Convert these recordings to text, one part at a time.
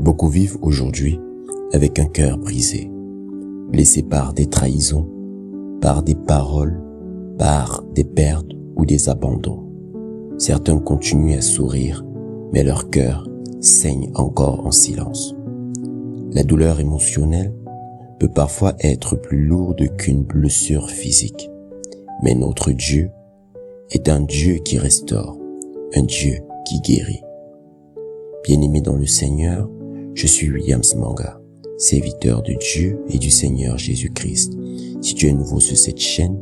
Beaucoup vivent aujourd'hui avec un cœur brisé, blessé par des trahisons, par des paroles, par des pertes ou des abandons. Certains continuent à sourire, mais leur cœur saigne encore en silence. La douleur émotionnelle peut parfois être plus lourde qu'une blessure physique. Mais notre Dieu est un Dieu qui restaure, un Dieu qui guérit. Bien-aimé dans le Seigneur, je suis Williams Manga, serviteur de Dieu et du Seigneur Jésus-Christ. Si tu es nouveau sur cette chaîne,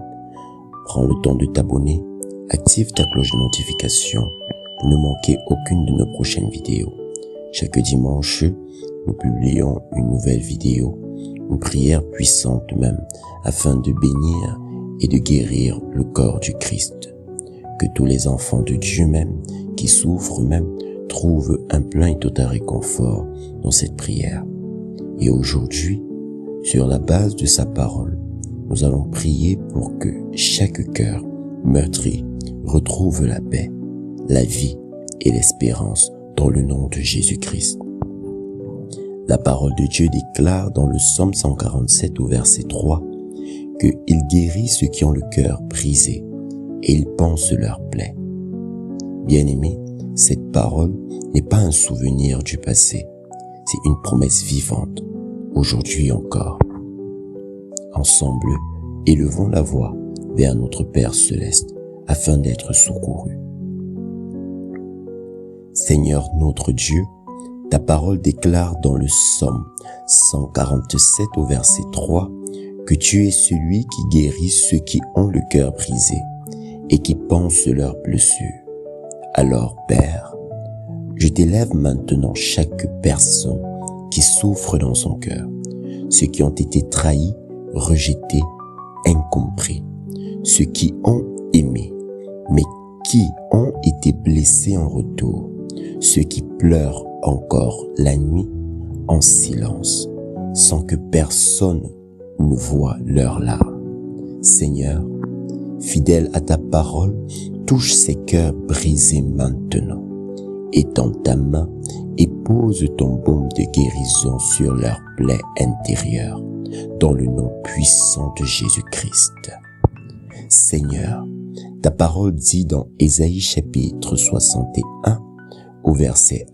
prends le temps de t'abonner, active ta cloche de notification pour ne manquer aucune de nos prochaines vidéos. Chaque dimanche, nous publions une nouvelle vidéo, une prière puissante même, afin de bénir et de guérir le corps du Christ. Que tous les enfants de Dieu même, qui souffrent même, trouvent un plein et total réconfort dans cette prière. Et aujourd'hui, sur la base de sa parole, nous allons prier pour que chaque cœur meurtri retrouve la paix, la vie et l'espérance dans le nom de Jésus-Christ. La parole de Dieu déclare dans le Psaume 147 au verset 3 que il guérit ceux qui ont le cœur brisé et il panse leurs plaies. Bien-aimé, cette parole n'est pas un souvenir du passé, c'est une promesse vivante, aujourd'hui encore. Ensemble, élevons la voix vers notre Père céleste afin d'être secourus. Seigneur notre Dieu, ta parole déclare dans le Psaume 147 au verset 3 que tu es celui qui guérit ceux qui ont le cœur brisé et qui pansent leurs blessures. Alors, Père, je t'élève maintenant chaque personne qui souffre dans son cœur, ceux qui ont été trahis, rejetés, incompris, ceux qui ont aimé, mais qui ont été blessés en retour, ceux qui pleurent encore la nuit en silence, sans que personne ne voie leurs larmes. Seigneur, fidèle à ta parole, touche ces cœurs brisés maintenant. Étends ta main et pose ton baume de guérison sur leurs plaies intérieures, dans le nom puissant de Jésus-Christ. Seigneur, ta parole dit dans Ésaïe chapitre 61 au verset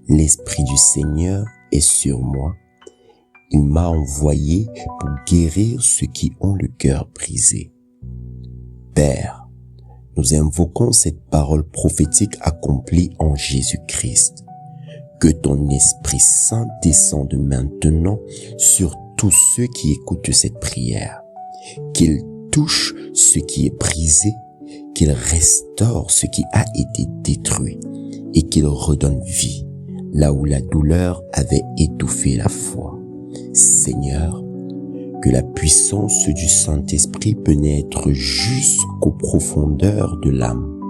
1. L'Esprit du Seigneur est sur moi. Il m'a envoyé pour guérir ceux qui ont le cœur brisé. Père, nous invoquons cette parole prophétique accomplie en Jésus-Christ. Que ton Esprit Saint descende maintenant sur tous ceux qui écoutent cette prière. Qu'il touche ce qui est brisé, qu'il restaure ce qui a été détruit et qu'il redonne vie là où la douleur avait étouffé la foi. Seigneur, que la puissance du Saint-Esprit pénètre jusqu'aux profondeurs de l'âme,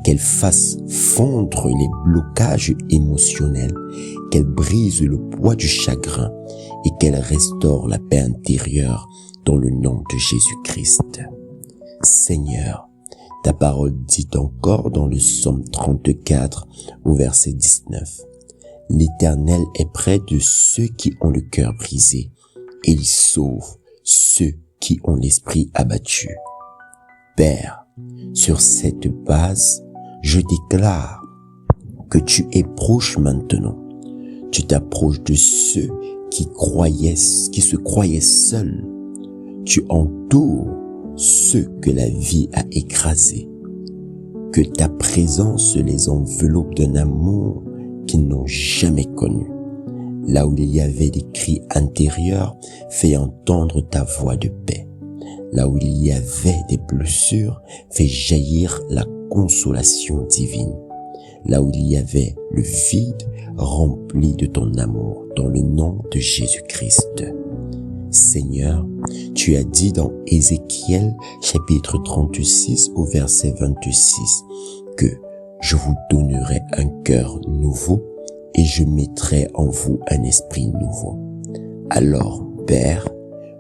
qu'elle fasse fondre les blocages émotionnels, qu'elle brise le poids du chagrin et qu'elle restaure la paix intérieure dans le nom de Jésus-Christ. Seigneur, ta parole dit encore dans le Psaume 34 au verset 19. L'Éternel est près de ceux qui ont le cœur brisé et il sauve ceux qui ont l'esprit abattu. Père, sur cette base, je déclare que tu es proche maintenant. Tu t'approches de ceux qui se croyaient seuls. Tu entoures ceux que la vie a écrasés. Que ta présence les enveloppe d'un amour qu'ils n'ont jamais connu. Là où il y avait des cris intérieurs, fais entendre ta voix de paix. Là où il y avait des blessures, fais jaillir la consolation divine. Là où il y avait le vide, remplis de ton amour dans le nom de Jésus-Christ. Seigneur, tu as dit dans Ézéchiel chapitre 36 au verset 26 que je vous donnerai un cœur nouveau et je mettrai en vous un esprit nouveau. Alors, Père,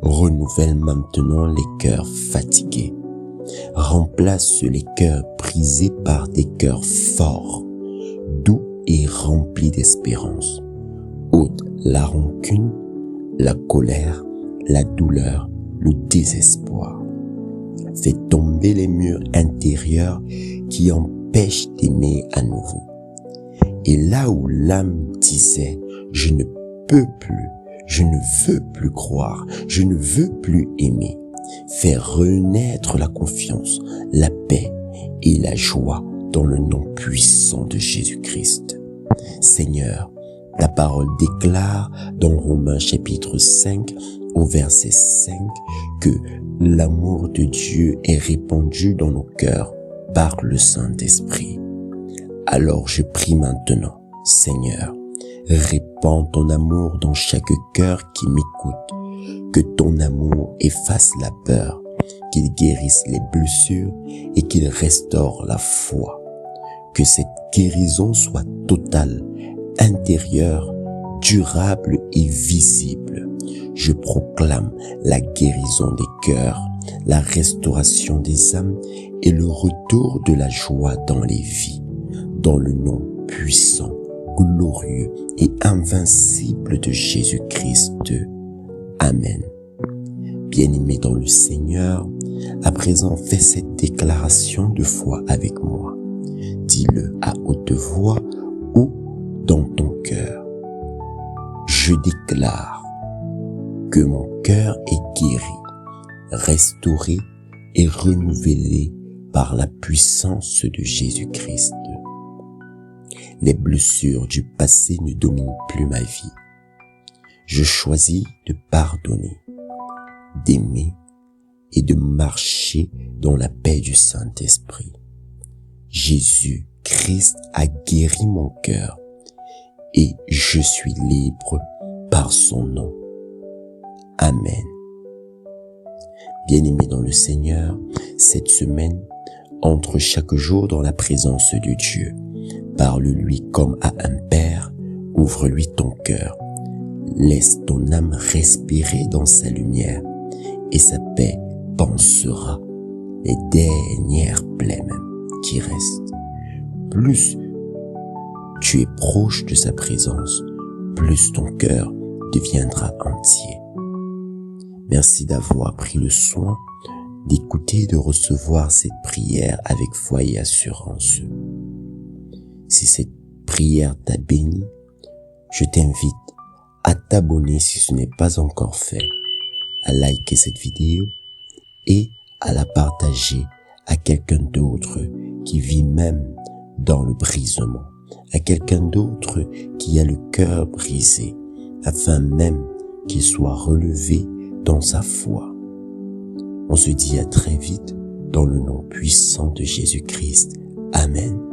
renouvelle maintenant les cœurs fatigués. Remplace les cœurs brisés par des cœurs forts, doux et remplis d'espérance. ôte la rancune, la colère, la douleur, le désespoir. Fais tomber les murs intérieurs qui empêchent d'aimer à nouveau. Et là où l'âme disait « je ne peux plus, je ne veux plus croire, je ne veux plus aimer », fais renaître la confiance, la paix et la joie dans le nom puissant de Jésus-Christ. Seigneur, ta parole déclare dans Romains chapitre 5 au verset 5 que l'amour de Dieu est répandu dans nos cœurs par le Saint-Esprit. Alors je prie maintenant, Seigneur, répands ton amour dans chaque cœur qui m'écoute, que ton amour efface la peur, qu'il guérisse les blessures et qu'il restaure la foi. Que cette guérison soit totale, intérieure, durable et visible. Je proclame la guérison des cœurs, la restauration des âmes et le retour de la joie dans les vies, dans le nom puissant, glorieux et invincible de Jésus-Christ. Amen. Bien-aimé dans le Seigneur, à présent fais cette déclaration de foi avec moi. Dis-le à haute voix ou dans ton cœur. Je déclare que mon cœur est guéri, restauré et renouvelé par la puissance de Jésus-Christ. Les blessures du passé ne dominent plus ma vie. Je choisis de pardonner, d'aimer et de marcher dans la paix du Saint-Esprit. Jésus-Christ a guéri mon cœur et je suis libre par son nom. Amen. Bien-aimé dans le Seigneur, cette semaine, entre chaque jour dans la présence de Dieu. Parle-lui comme à un père, ouvre-lui ton cœur. Laisse ton âme respirer dans sa lumière et sa paix pansera les dernières plaies même qui restent. Plus tu es proche de sa présence, plus ton cœur deviendra entier. Merci d'avoir pris le soin d'écouter et de recevoir cette prière avec foi et assurance. Si cette prière t'a béni, je t'invite à t'abonner si ce n'est pas encore fait, à liker cette vidéo et à la partager à quelqu'un d'autre qui vit même dans le brisement, à quelqu'un d'autre qui a le cœur brisé, afin même qu'il soit relevé dans sa foi. On se dit à très vite dans le nom puissant de Jésus-Christ. Amen.